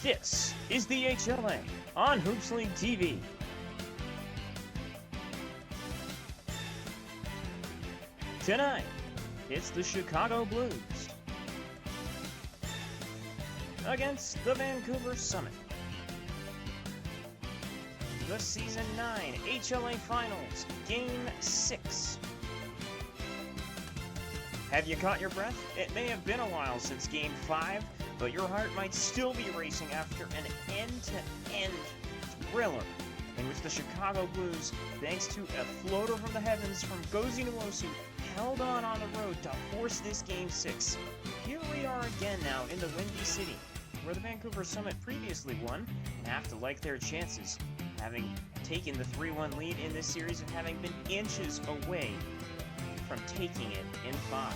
This is the HLA on Hoops League TV. Tonight, it's the Chicago Blues against the Vancouver Summit. The Season 9 HLA Finals, Game 6. Have you caught your breath? It may have been a while since Game 5, but your heart might still be racing after an end-to-end thriller in which the Chicago Blues, thanks to a floater from the heavens from Gozi Nwosu, held on the road to force this Game 6. Here we are again now in the Windy City, where the Vancouver Summit previously won and have to like their chances, having taken the 3-1 lead in this series and having been inches away from taking it in 5.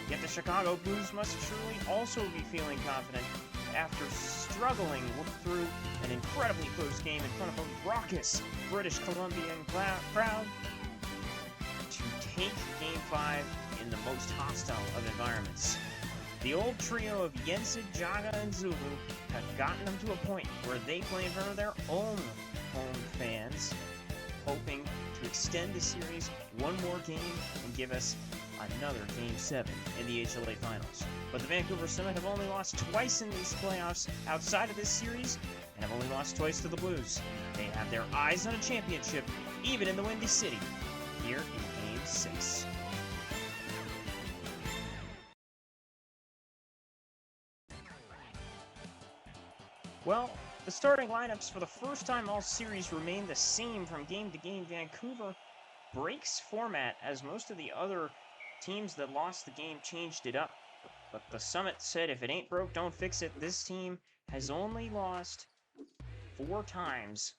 Yet the Chicago Blues must surely also be feeling confident after struggling through an incredibly close game in front of a raucous British Columbian crowd to take Game 5 in the most hostile of environments. The old trio of Yensid, Jaga, and Zulu have gotten them to a point where they play in front of their own home fans, hoping to extend the series one more game and give us another Game 7 in the HLA Finals. But the Vancouver Summit have only lost twice in these playoffs outside of this series, and have only lost twice to the Blues. They have their eyes on a championship, even in the Windy City, here in Game 6. Well, the starting lineups for the first time all series remain the same from game to game. Vancouver breaks format as most of the other teams that lost the game changed it up. But the Summit said, if it ain't broke, don't fix it. This team has only lost 4 times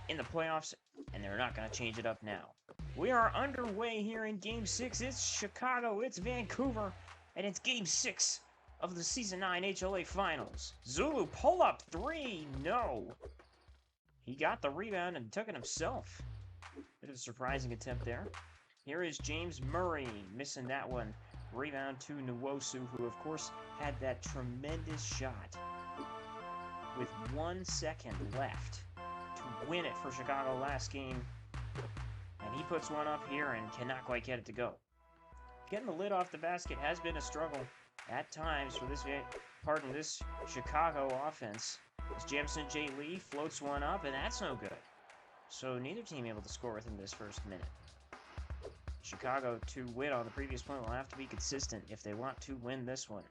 in the playoffs, and they're not going to change it up now. We are underway here in Game 6. It's Chicago, it's Vancouver, and it's Game 6 of the Season 9 HLA Finals. Zulu pull-up 3, no. He got the rebound and took it himself. Bit of a surprising attempt there. Here is James Murray, missing that one. Rebound to Nwosu, who of course had that tremendous shot with 1 second left to win it for Chicago last game. And he puts one up here and cannot quite get it to go. Getting the lid off the basket has been a struggle at times for this Chicago offense. As Jamison J. Lee floats one up, and that's no good. So neither team able to score within this first minute. Chicago, to win on the previous point, will have to be consistent if they want to win this one.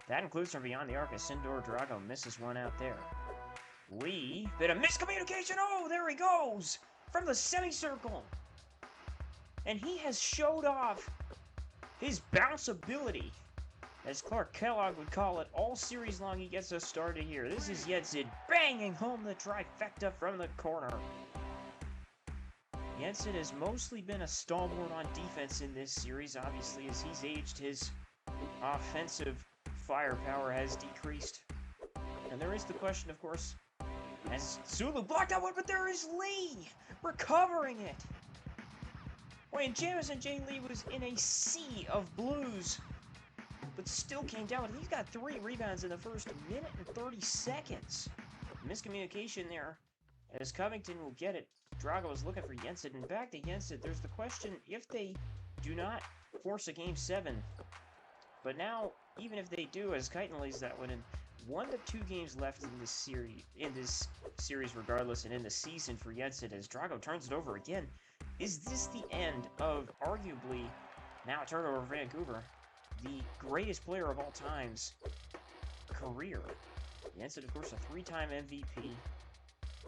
That includes from beyond the arc as Sindor Drago misses one out there. Lee, bit of miscommunication. Oh, there he goes from the semicircle. And he has showed off his bounce ability, as Clark Kellogg would call it, all series long. He gets us started here. This is Yensid banging home the trifecta from the corner. Yensid has mostly been a stalwart on defense in this series, obviously, as he's aged. His offensive firepower has decreased. And there is the question, of course, as Zulu blocked that one, but there is Lee recovering it. When Jamison J. Lee was in a sea of Blues, but still came down. He's got 3 rebounds in the first minute and 30 seconds. Miscommunication there, as Covington will get it. Drago is looking for Yensid, and back to Yensid. There's the question, if they do not force a Game 7, but now, even if they do, as Kitan lays that one in, 1 to 2 games left in this series regardless, and in the season for Yensid, as Drago turns it over again. Is this the end of, arguably, now a turnover for Vancouver, the greatest player of all time's career? Yensid, of course, a 3-time MVP.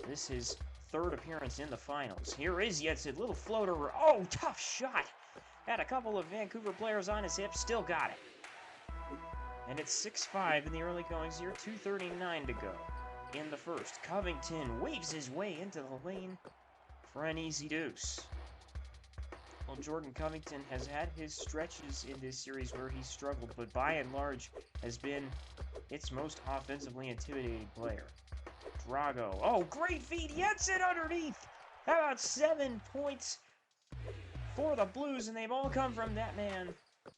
This is 3rd appearance in the finals. Here is Yensid, little floater. Oh, tough shot. Had a couple of Vancouver players on his hips, still got it. And it's 6-5 in the early goings here, 2:39 to go in the first. Covington weaves his way into the lane for an easy deuce. Well, Jordan Covington has had his stretches in this series where he struggled, but by and large has been its most offensively intimidating player. Drago. Oh, great feed. Yensid underneath. How about 7 points for the Blues, and they've all come from that man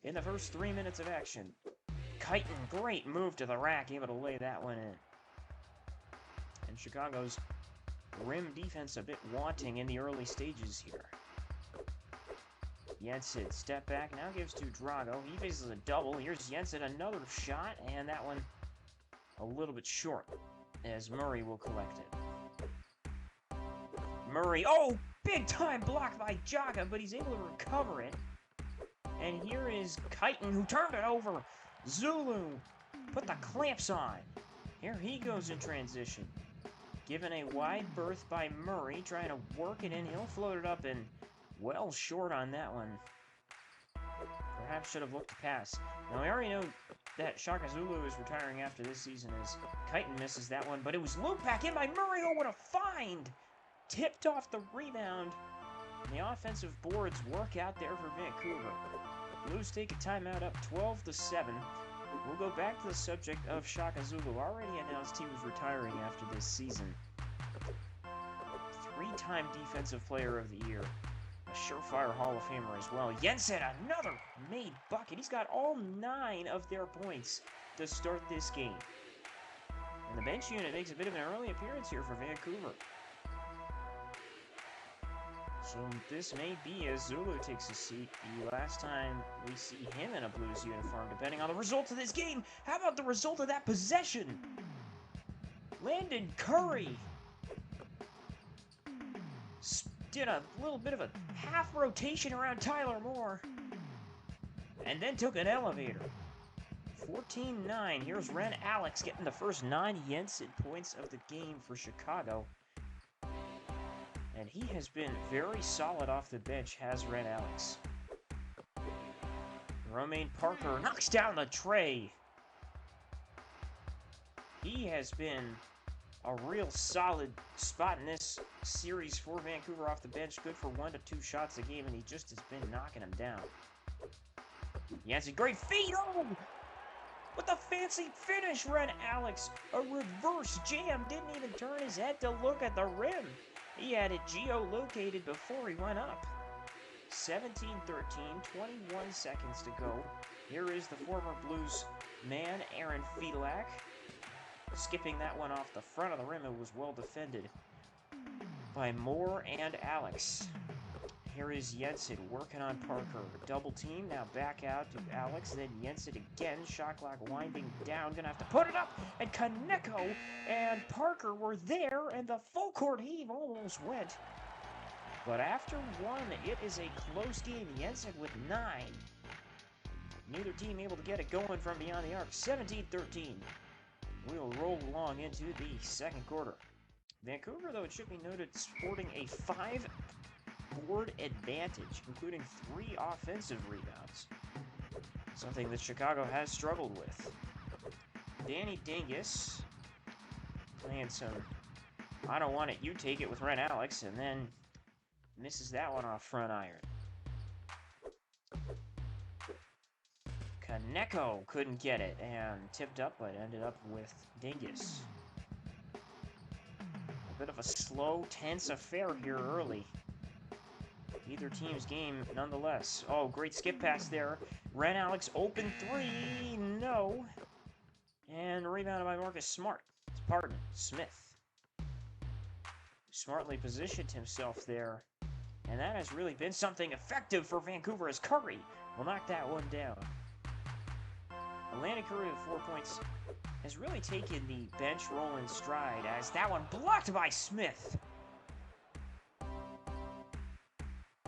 in the first 3 minutes of action. Kitan, great move to the rack, able to lay that one in. And Chicago's rim defense a bit wanting in the early stages here. Yensid, step back, now gives to Drago. He faces a double. Here's Yensid, another shot, and that one a little bit short, as Murray will collect it. Murray, oh, big time block by Jaga, but he's able to recover it. And here is Chitin, who turned it over. Zulu put the clamps on. Here he goes in transition. Given a wide berth by Murray, trying to work it in. He'll float it up and well short on that one. Perhaps should have looked to pass. Now, we already know that Shaka Zulu is retiring after this season as Chitin misses that one, but it was looped back in by Murray. Oh, what a find! Tipped off the rebound. And the offensive boards work out there for Vancouver. Blues take a timeout up 12-7. We'll go back to the subject of Shaka Zulu. Already announced he was retiring after this season. Three-time Defensive Player of the Year. A surefire Hall of Famer as well. Yensid, another made bucket. He's got all 9 of their points to start this game. And the bench unit makes a bit of an early appearance here for Vancouver. So this may be as Zulu takes a seat the last time we see him in a Blues uniform, depending on the result of this game. How about the result of that possession? Landon Curry did a little bit of a half rotation around Tyler Moore and then took an elevator. 14-9. Here's Ren Alex getting the first 9 Yensid points of the game for Chicago. And he has been very solid off the bench, has Ren Alex. Romaine Parker knocks down the tray. He has been a real solid spot in this series for Vancouver off the bench. Good for 1 to 2 shots a game, and he just has been knocking them down. Yes, a great feed. Oh! With a fancy finish, Ren Alex. A reverse jam. Didn't even turn his head to look at the rim. He had it geolocated before he went up. 17-13, 21 seconds to go. Here is the former Blues man, Aaron Fiedlak. Skipping that one off the front of the rim. It was well defended by Moore and Alex. Here is Yensid working on Parker. Double team, now back out to Alex, then Yensid again. Shot clock winding down, gonna have to put it up. And Kaneko and Parker were there, and the full court heave almost went. But after one, it is a close game. Yensid with 9. Neither team able to get it going from beyond the arc. 17-13. We'll roll along into the second quarter. Vancouver, though, it should be noted, sporting a 5-board advantage, including 3 offensive rebounds. Something that Chicago has struggled with. Danny Dingus playing some I don't want it, you take it with Ren Alex, and then misses that one off front iron. Kaneko couldn't get it and tipped up, but ended up with Dingus. A bit of a slow, tense affair here early. Either team's game nonetheless. Oh, great skip pass there. Ren Alex open 3, no. And rebounded by Marcus Smart. Pardon, Smith. Smartly positioned himself there. And that has really been something effective for Vancouver as Curry will knock that one down. Landon Curry with 4 points has really taken the bench role in stride as that one blocked by Smith.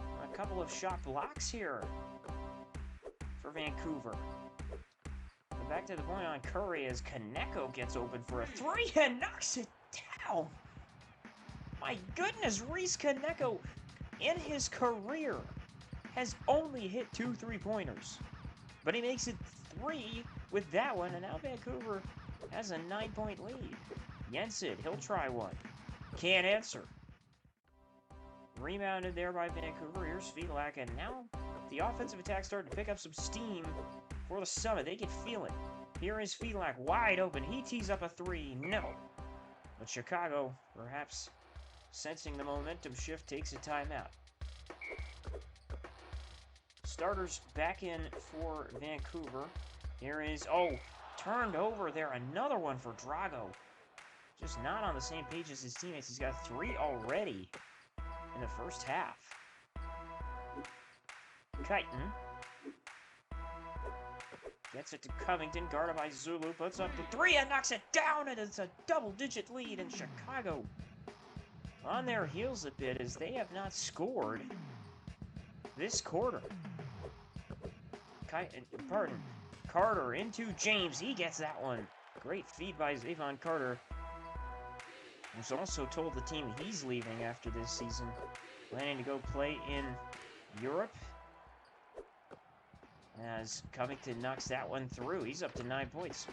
A couple of shot blocks here for Vancouver. But back to the point on Curry as Kaneko gets open for a 3 and knocks it down. My goodness, Reese Kaneko in his career has only hit 2 3-pointers. But he makes it 3 with that one, and now Vancouver has a 9-point lead. Yensid, he'll try one. Can't answer. Rebounded there by Vancouver. Here's Fiedlak, and now the offensive attack starting to pick up some steam for the Summit. They can feel it. Here is Fiedlak wide open. He tees up a 3. No. But Chicago, perhaps sensing the momentum shift, takes a timeout. Starters back in for Vancouver. Here is, turned over there. Another one for Drago. just not on the same page as his teammates. He's got 3 already in the first half. Chitin gets it to Covington, guarded by Zulu, puts up the 3 and knocks it down, and it's a double-digit lead, and Chicago on their heels a bit as they have not scored this quarter. Carter into James. He gets that one. Great feed by Zavon Carter, who's also told the team he's leaving after this season, planning to go play in Europe. As Covington knocks that one through, he's up to 9 points.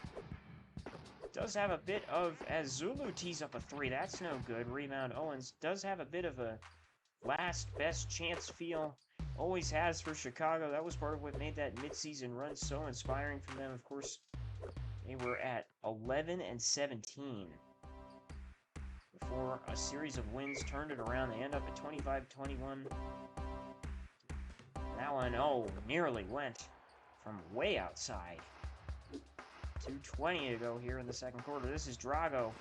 Does have a bit of, as Zulu tees up a 3, that's no good. Rebound, Owens does have a bit of a last best chance feel. Always has for Chicago. That was part of what made that midseason run so inspiring for them. Of course, they were at 11-17 before a series of wins turned it around. They end up at 25-21. That one, nearly went from way outside. 2:20 to go here in the second quarter. This is Drago,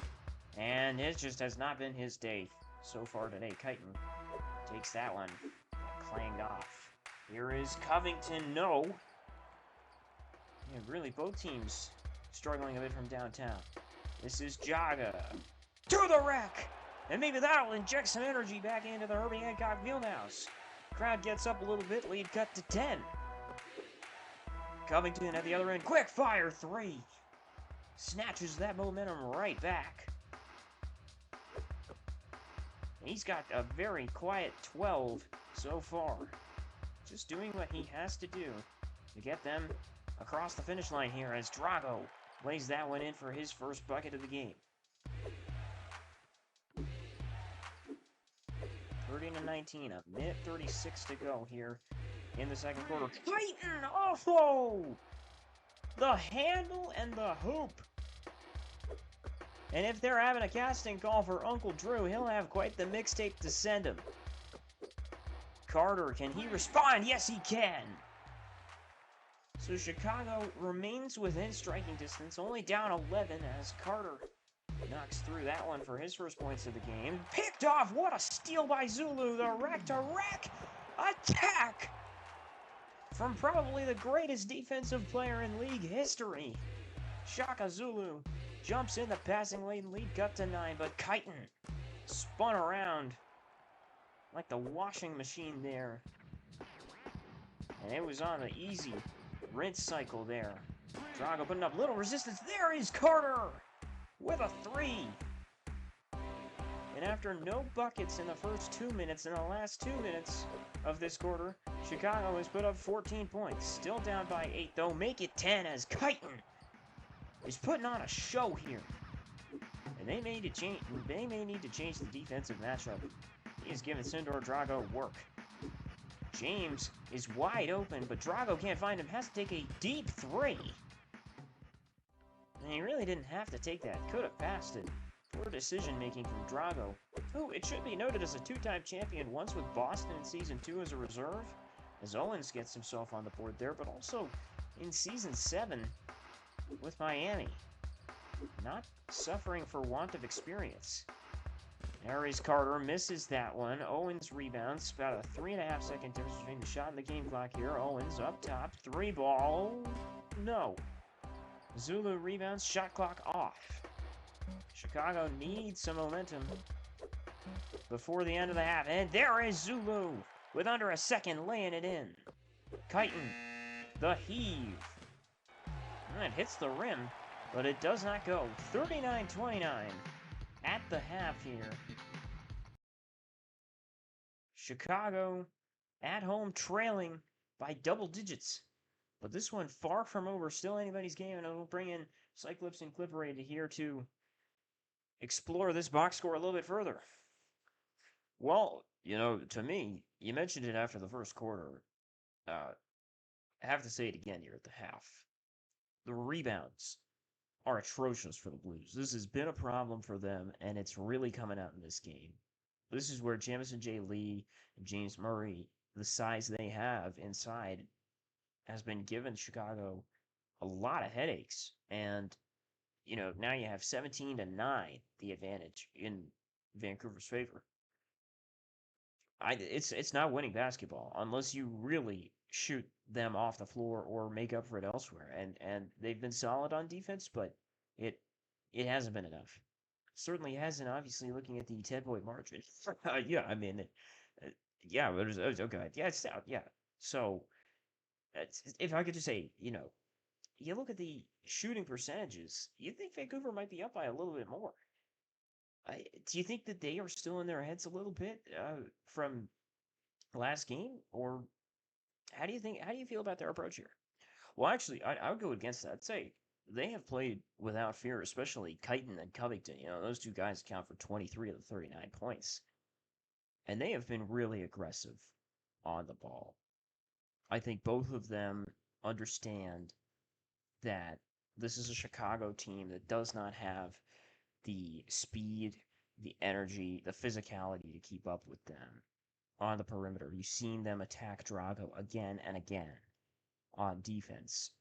and it just has not been his day so far today. Chitin takes that one, clanged off. Here is Covington, no. Yeah, really, both teams struggling a bit from downtown. This is Jaga, to the rack, and maybe that'll inject some energy back into the Herbie Hancock Fieldhouse. Crowd gets up a little bit, lead cut to 10. Covington at the other end, quick fire 3. Snatches that momentum right back. He's got a very quiet 12 so far. Just doing what he has to do to get them across the finish line here as Drago lays that one in for his first bucket of the game. 30-19, a minute 36 to go here in the second quarter. Chitin, the handle and the hoop. And if they're having a casting call for Uncle Drew, he'll have quite the mixtape to send him. Carter, can he respond? Yes, he can. So Chicago remains within striking distance, only down 11 as Carter knocks through that one for his first points of the game. Picked off, what a steal by Zulu, the rack-to-rack attack from probably the greatest defensive player in league history. Shaka Zulu jumps in the passing lane, lead cut to 9, but Chitin spun around like the washing machine there. And it was on the easy rinse cycle there. Drago putting up little resistance. There is Carter with a 3. And after no buckets in the first 2 minutes, in the last 2 minutes of this quarter, Chicago has put up 14 points. Still down by 8, though. Make it 10 as Chitin is putting on a show here. And they may need to change the defensive matchup. He is giving Sindor Drago work. James is wide open, but Drago can't find him. Has to take a deep 3. And he really didn't have to take that. Could have passed it. Poor decision-making from Drago, who, it should be noted, is a 2-time champion, once with Boston in Season 2 as a reserve, as Owens gets himself on the board there, but also in Season 7 with Miami. Not suffering for want of experience. Harry's Carter misses that one. Owens rebounds. About a 3.5-second difference between the shot and the game clock here. Owens up top. 3 ball. No. Zulu rebounds. Shot clock off. Chicago needs some momentum before the end of the half. And there is Zulu with under a second laying it in. Chitin, the heave. And it hits the rim, but it does not go. 39-29 at the half here. Chicago at home trailing by double digits. But this one far from over. Still anybody's game, and it'll bring in Cyclops and Clipperade here to explore this box score a little bit further. Well, to me, you mentioned it after the first quarter. I have to say it again here at the half. The rebounds are atrocious for the Blues. This has been a problem for them, and it's really coming out in this game. This is where Jamison J. Lee and James Murray, the size they have inside, has been giving Chicago a lot of headaches. And now you have 17-9 the advantage in Vancouver's favor. It's not winning basketball unless you really shoot them off the floor or make up for it elsewhere. And they've been solid on defense, but it it hasn't been enough. Certainly hasn't. Obviously, looking at the 10-point margin. Yeah, I mean, yeah, it was okay. Yeah, it's out. Yeah. So if I could just say, you look at the shooting percentages, you think Vancouver might be up by a little bit more. Do you think that they are still in their heads a little bit from last game, or how do you think? How do you feel about their approach here? Well, actually, I would go against that. I'd say they have played without fear, especially Chitin and Covington. Those two guys account for 23 of the 39 points, and they have been really aggressive on the ball. I think both of them understand that this is a Chicago team that does not have the speed, the energy, the physicality to keep up with them on the perimeter. You've seen them attack Drago again and again on defense.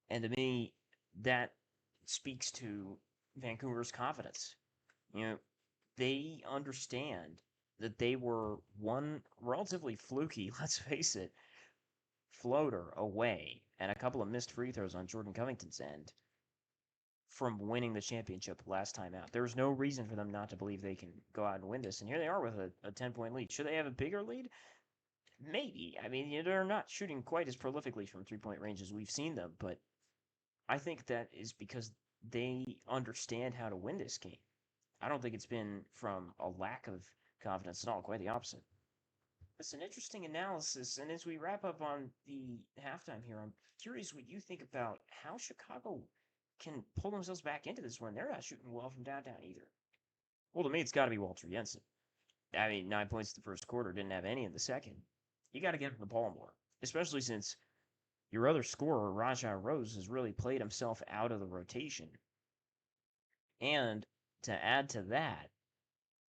And to me, that speaks to Vancouver's confidence. They understand that they were one relatively fluky, let's face it, floater away and a couple of missed free throws on Jordan Covington's end from winning the championship last time out. There's no reason for them not to believe they can go out and win this. And here they are with a 10-point lead. Should they have a bigger lead? Maybe. I mean, they're not shooting quite as prolifically from three-point range as we've seen them, but I think that is because they understand how to win this game. I don't think it's been from a lack of confidence at all. Quite the opposite. It's an interesting analysis, and as we wrap up on the halftime here, I'm curious what you think about how Chicago can pull themselves back into this when they're not shooting well from downtown either. Well, to me, it's got to be Walter Yensid. I mean, 9 points in the first quarter, didn't have any in the second. You got to get him the ball more, especially since your other scorer, Raja Rose, has really played himself out of the rotation. And to add to that,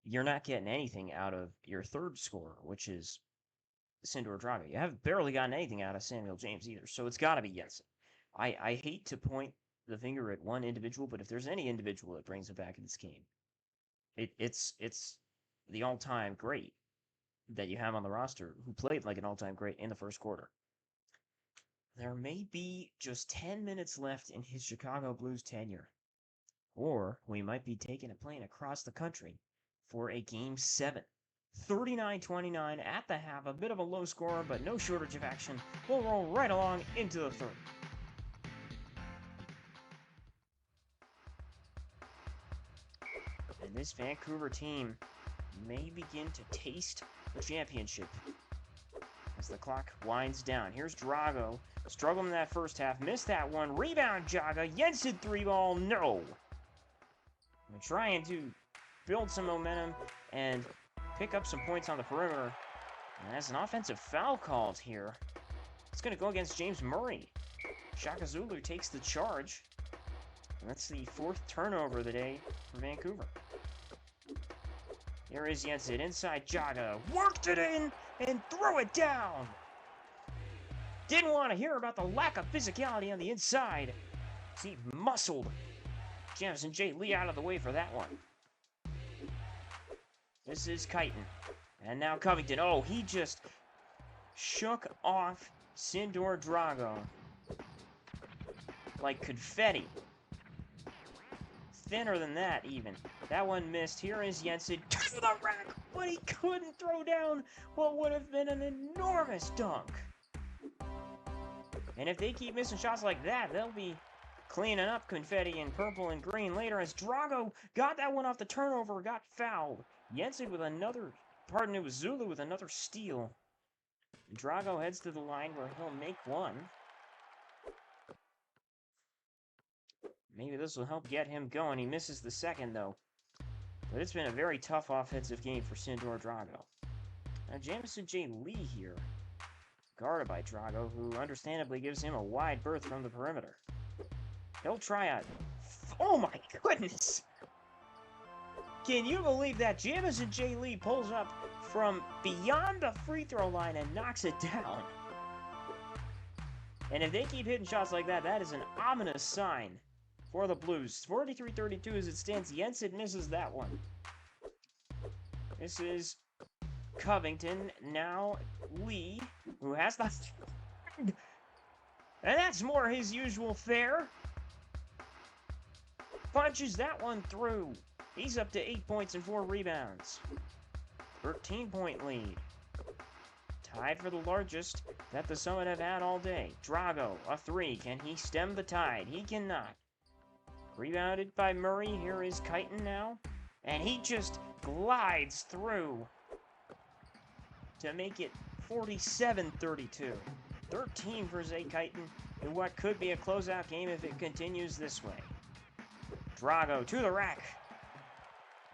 you're not getting anything out of your third scorer, which is Sindor Drago. You haven't barely gotten anything out of Samuel James either, so it's got to be Yensid. I hate to point the finger at one individual, but if there's any individual that brings it back in this game, it's the all-time great that you have on the roster who played like an all-time great in the first quarter. There may be just 10 minutes left in his Chicago Blues tenure, or we might be taking a plane across the country for a Game 7. 39-29 at the half, a bit of a low scorer, but no shortage of action. We'll roll right along into the third. And this Vancouver team may begin to taste the championship as the clock winds down. Here's Drago, struggling in that first half, missed that one, rebound Jaga, Yensid 3-ball, no! They're trying to build some momentum and pick up some points on the perimeter. And as an offensive foul called here, it's going to go against James Murray. Shaka Zulu takes the charge. And that's the fourth turnover of the day for Vancouver. Here is Yensid inside Jaga. Worked it in and threw it down. Didn't want to hear about the lack of physicality on the inside. He muscled Jamison J. Lee out of the way for that one. This is Chitin. And now Covington. Oh, he just shook off Sindor Drago like confetti. Thinner than that, even. That one missed. Here is Yensid to the rack, but he couldn't throw down what would have been an enormous dunk. And if they keep missing shots like that, they'll be cleaning up confetti in purple and green later as Drago got that one off the turnover, got fouled. Yensid with another, it was Zulu with another steal. Drago heads to the line where he'll make one. Maybe this will help get him going. He misses the second, though. But it's been a very tough offensive game for Sindor Drago. Now, Jamison J. Lee here, guarded by Drago, who understandably gives him a wide berth from the perimeter. He'll try out. Oh my goodness! Can you believe that? Jamison J. Lee pulls up from beyond the free throw line and knocks it down. And if they keep hitting shots like that, that is an ominous sign for the Blues. 43-32 as it stands. Yensid misses that one. This is Covington. Now Lee, who has the... And that's more his usual fare. Punches that one through. He's up to 8 points and 4 rebounds. 13-point lead. Tied for the largest that the Summit have had all day. Drago, a 3. Can he stem the tide? He cannot. Rebounded by Murray. Here is Kighton now. And he just glides through to make it 47-32. 13 for Zay Kighton in what could be a closeout game if it continues this way. Drago to the rack.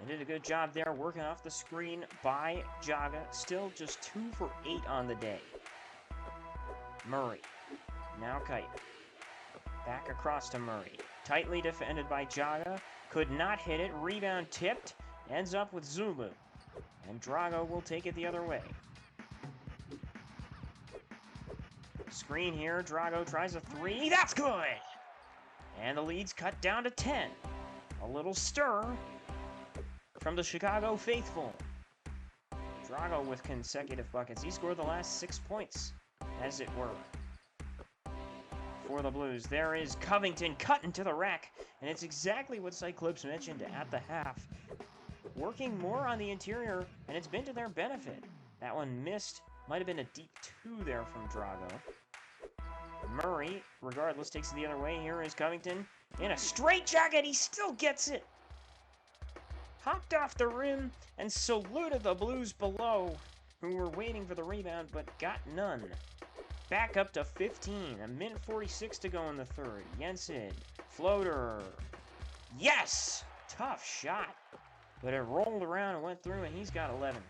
They did a good job there working off the screen by Jaga. Still just 2 for 8 on the day. Murray. Now Kighton. Back across to Murray. Tightly defended by Jaga. Could not hit it. Rebound tipped. Ends up with Zulu. And Drago will take it the other way. Screen here. Drago tries a 3. That's good! And the lead's cut down to 10. A little stir from the Chicago faithful. Drago with consecutive buckets. He scored the last 6 points, as it were. For the Blues, there is Covington cutting to the rack. And it's exactly what Cyclops mentioned at the half. Working more on the interior, and it's been to their benefit. That one missed. Might have been a deep 2 there from Drago. Murray, regardless, takes it the other way. Here is Covington. In a straight jacket, he still gets it. Hopped off the rim and saluted the Blues below, who were waiting for the rebound but got none. Back up to 15. A minute 46 to go in the third. Yensid. Floater. Yes! Tough shot. But it rolled around and went through, and he's got 11.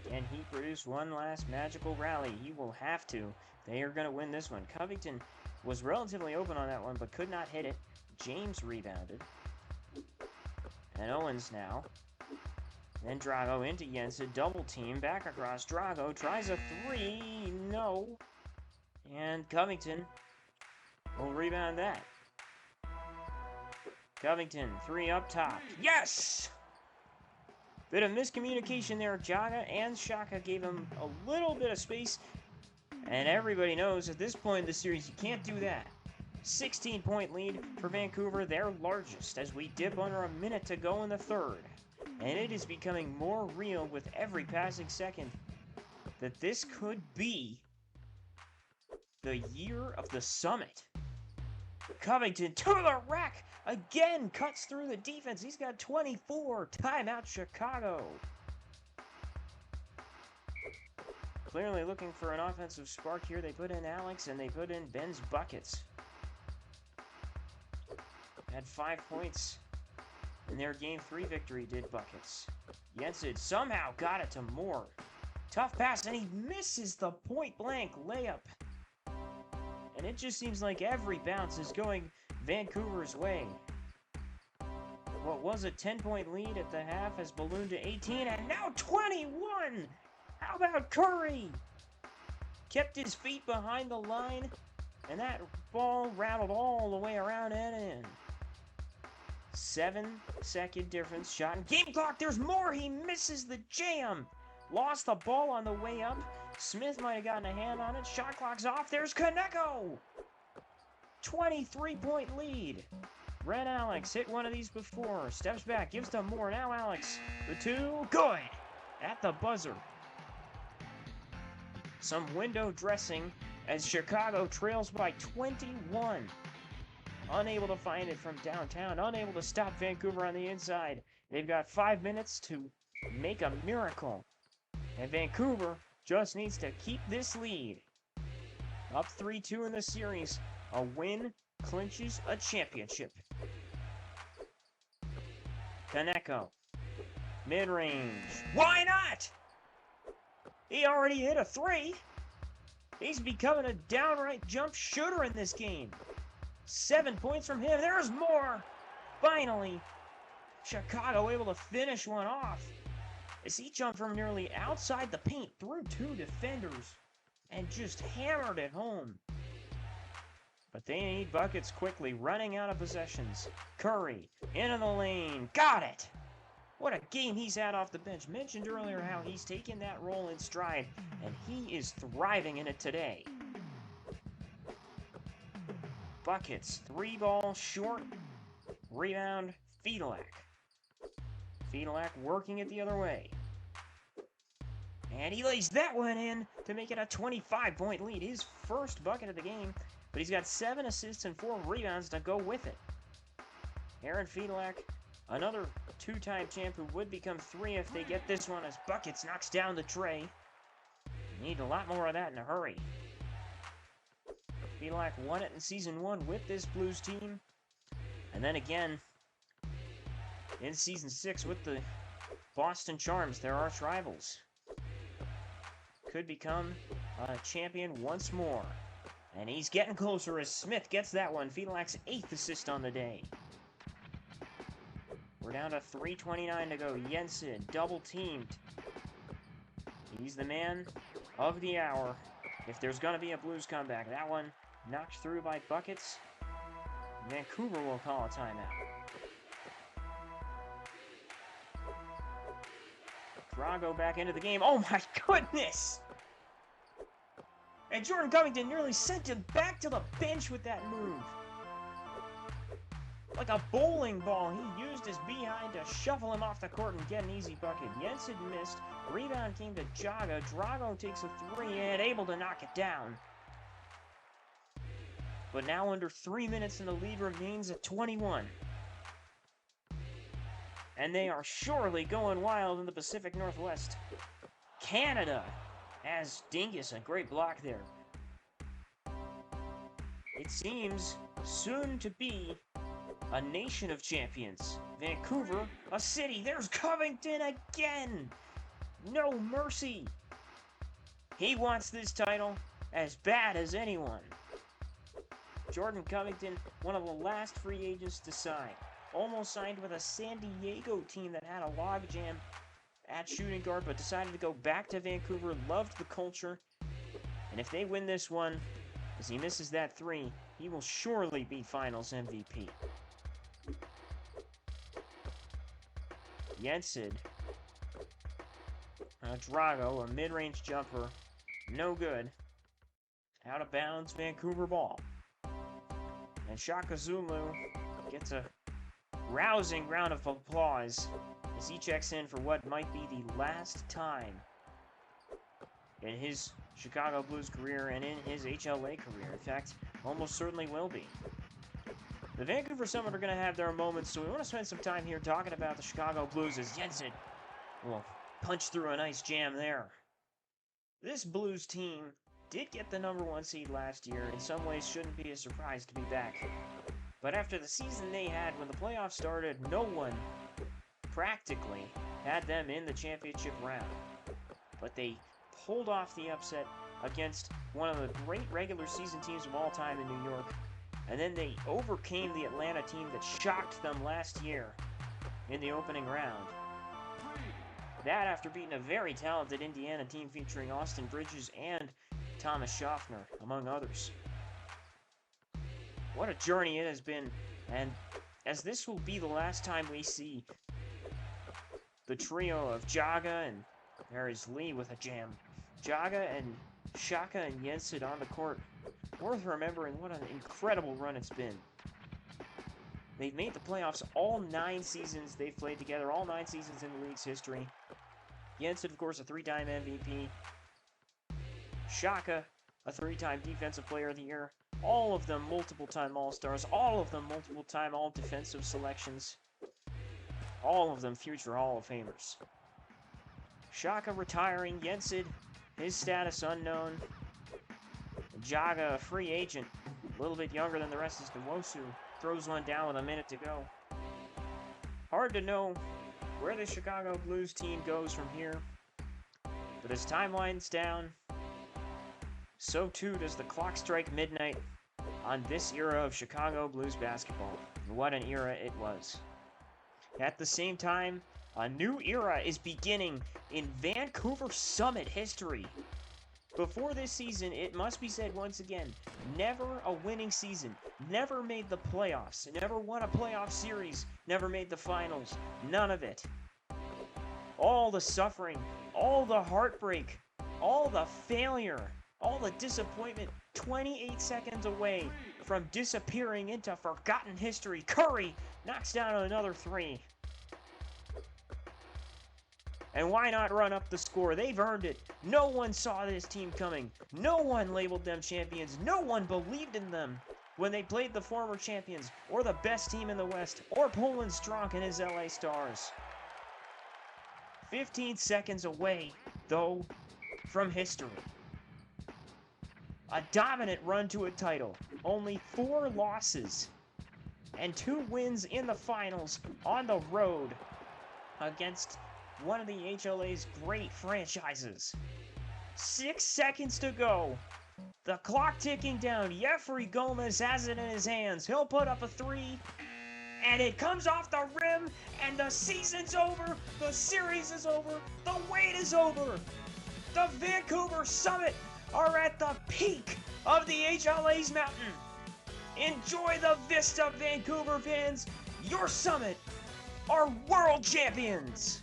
Can he produce one last magical rally? He will have to. They are going to win this one. Covington was relatively open on that one, but could not hit it. James rebounded. And Owens now. Then Drago into Yensid. Double team. Back across. Drago tries a 3. No. And Covington will rebound that. Covington, 3 up top. Yes! Bit of miscommunication there. Jaga and Shaka gave him a little bit of space. And everybody knows at this point in the series, you can't do that. 16-point lead for Vancouver, their largest, as we dip under a minute to go in the third. And it is becoming more real with every passing second that this could be the year of the Summit. Covington to the rack. Again, cuts through the defense. He's got 24. Timeout, Chicago. Clearly looking for an offensive spark here. They put in Alex and they put in Ben's buckets. Had 5 points in their Game 3 victory, did buckets. Yensid somehow got it to Moore. Tough pass, and he misses the point-blank layup. And it just seems like every bounce is going Vancouver's way. What was a 10-point lead at the half has ballooned to 18, and now 21! How about Curry? Kept his feet behind the line, and that ball rattled all the way around and in. 7-second difference. Shot and game clock. There's more. He misses the jam. Lost the ball on the way up. Smith might have gotten a hand on it. Shot clock's off. There's Kaneko. 23-point lead. Red Alex hit one of these before. Steps back. Gives to Moore. Now Alex. The 2. Good. At the buzzer. Some window dressing as Chicago trails by 21. Unable to find it from downtown. Unable to stop Vancouver on the inside. They've got 5 minutes to make a miracle. And Vancouver just needs to keep this lead. Up 3-2 in the series. A win clinches a championship. Kaneko. Mid-range. Why not? He already hit a 3. He's becoming a downright jump shooter in this game. 7 points from him. There's more. Finally, Chicago able to finish one off as he jumped from nearly outside the paint through 2 defenders and just hammered it home. But they need buckets quickly, running out of possessions. Curry, into the lane, got it! What a game he's had off the bench. Mentioned earlier how he's taken that role in stride, and he is thriving in it today. Buckets, 3 ball, short, rebound, Fidalak. Fidalak working it the other way. And he lays that one in to make it a 25-point lead. His first bucket of the game, but he's got 7 assists and 4 rebounds to go with it. Aaron Fidalak, another 2-time champ who would become 3 if they get this one as Buckets knocks down the tray. Need a lot more of that in a hurry. Fidalak won it in Season 1 with this Blues team. And then again, in Season 6 with the Boston Charms, their arch rivals. Could become a champion once more. And he's getting closer as Smith gets that one. Fidalak's 8th assist on the day. We're down to 3:29 to go. Yensid, double teamed. He's the man of the hour. If there's going to be a Blues comeback, that one knocked through by Buckets. Vancouver will call a timeout. Drago back into the game. Oh my goodness! And Jordan Covington nearly sent him back to the bench with that move. Like a bowling ball, he used his behind to shuffle him off the court and get an easy bucket. Yensid missed. Rebound came to Jaga. Drago takes a 3 and able to knock it down. But now under 3 minutes and the lead remains at 21. And they are surely going wild in the Pacific Northwest. Canada as Dingus, a great block there. It seems soon to be a nation of champions. Vancouver, a city. There's Covington again. No mercy. He wants this title as bad as anyone. Jordan Covington, one of the last free agents to sign. Almost signed with a San Diego team that had a logjam at shooting guard, but decided to go back to Vancouver, loved the culture. And if they win this one, as he misses that 3, he will surely be Finals MVP. Yensid. Drago, a mid-range jumper. No good. Out of bounds, Vancouver ball. And Shaka Zulu gets a rousing round of applause as he checks in for what might be the last time in his Chicago Blues career and in his HLA career. In fact, almost certainly will be. The Vancouver Summit are going to have their moments, so we want to spend some time here talking about the Chicago Blues as Yensid will punch through a nice jam there. This Blues team did get the #1 seed last year. In some ways, shouldn't be a surprise to be back. But after the season they had when the playoffs started, no one practically had them in the championship round. But they pulled off the upset against one of the great regular season teams of all time in New York. And then they overcame the Atlanta team that shocked them last year in the opening round. That after beating a very talented Indiana team featuring Austin Bridges and Thomas Schaffner, among others. What a journey it has been, and as this will be the last time we see the trio of Jaga, and there is Lee with a jam, Jaga and Shaka and Yensid on the court. Worth remembering what an incredible run it's been. They've made the playoffs all 9 seasons they've played together, all 9 seasons in the league's history. Yensid, of course, a 3-time MVP. Shaka, a 3-time Defensive Player of the Year. All of them multiple-time All-Stars. All of them multiple-time All-Defensive selections. All of them future Hall of Famers. Shaka retiring. Yensid, his status unknown. Jaga, a free agent. A little bit younger than the rest is Nwosu. Throws one down with a minute to go. Hard to know where the Chicago Blues team goes from here. But as time winds down, so too does the clock strike midnight on this era of Chicago Blues basketball. What an era it was. At the same time, a new era is beginning in Vancouver Summit history. Before this season, it must be said once again, never a winning season, never made the playoffs, never won a playoff series, never made the finals, none of it. All the suffering, all the heartbreak, all the failure, all the disappointment, 28 seconds away from disappearing into forgotten history. Curry knocks down another three. And why not run up the score? They've earned it. No one saw this team coming. No one labeled them champions. No one believed in them when they played the former champions, or the best team in the West, or Poland Strong and his LA Stars. 15 seconds away, though, from history. A dominant run to a title. Only 4 losses and 2 wins in the finals on the road against one of the HLA's great franchises. 6 seconds to go. The clock ticking down. Jeffrey Gomez has it in his hands. He'll put up a 3. And it comes off the rim. And the season's over. The series is over. The wait is over. The Vancouver Summit are at the peak of the HLA's mountain. Enjoy the vista, Vancouver fans. Your Summit are world champions.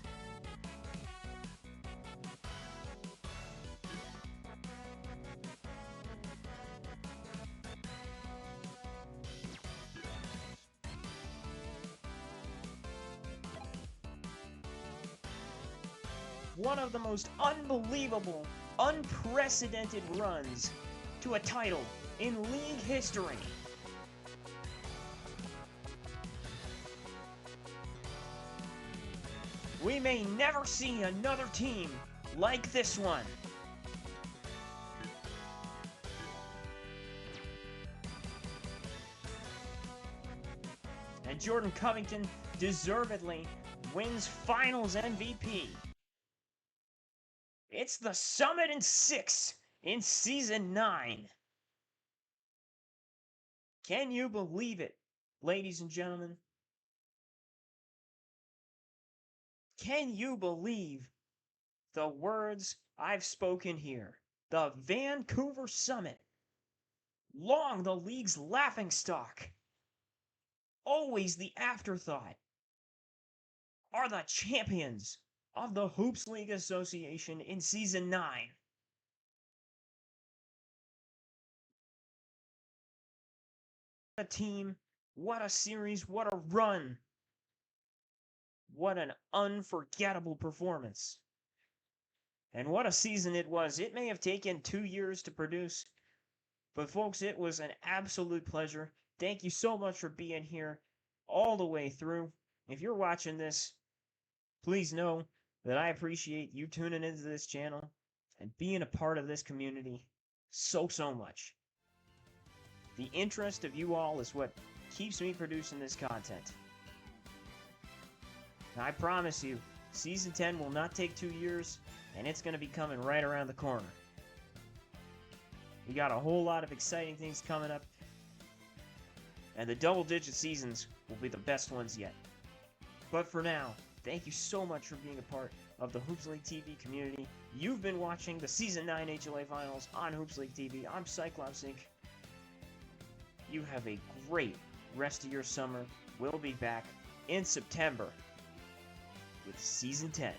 One of the most unbelievable, unprecedented runs to a title in league history. We may never see another team like this one. And Jordan Covington deservedly wins Finals MVP. It's the Summit in 6 in Season 9. Can you believe it, ladies and gentlemen? Can you believe the words I've spoken here? The Vancouver Summit, long the league's laughingstock, always the afterthought, are the champions of the Hoops League Association in Season 9. What a team, what a series, what a run. What an unforgettable performance. And what a season it was. It may have taken 2 years to produce, but folks, it was an absolute pleasure. Thank you so much for being here all the way through. If you're watching this, please know that I appreciate you tuning into this channel and being a part of this community so much. The interest of you all is what keeps me producing this content. Now, I promise you, Season 10 will not take 2 years, and it's going to be coming right around the corner. We got a whole lot of exciting things coming up, and the double-digit seasons will be the best ones yet. But for now, thank you so much for being a part of the Hoops League TV community. You've been watching the Season 9 HLA Finals on Hoops League TV. I'm Cyclops Inc. You have a great rest of your summer. We'll be back in September with Season 10.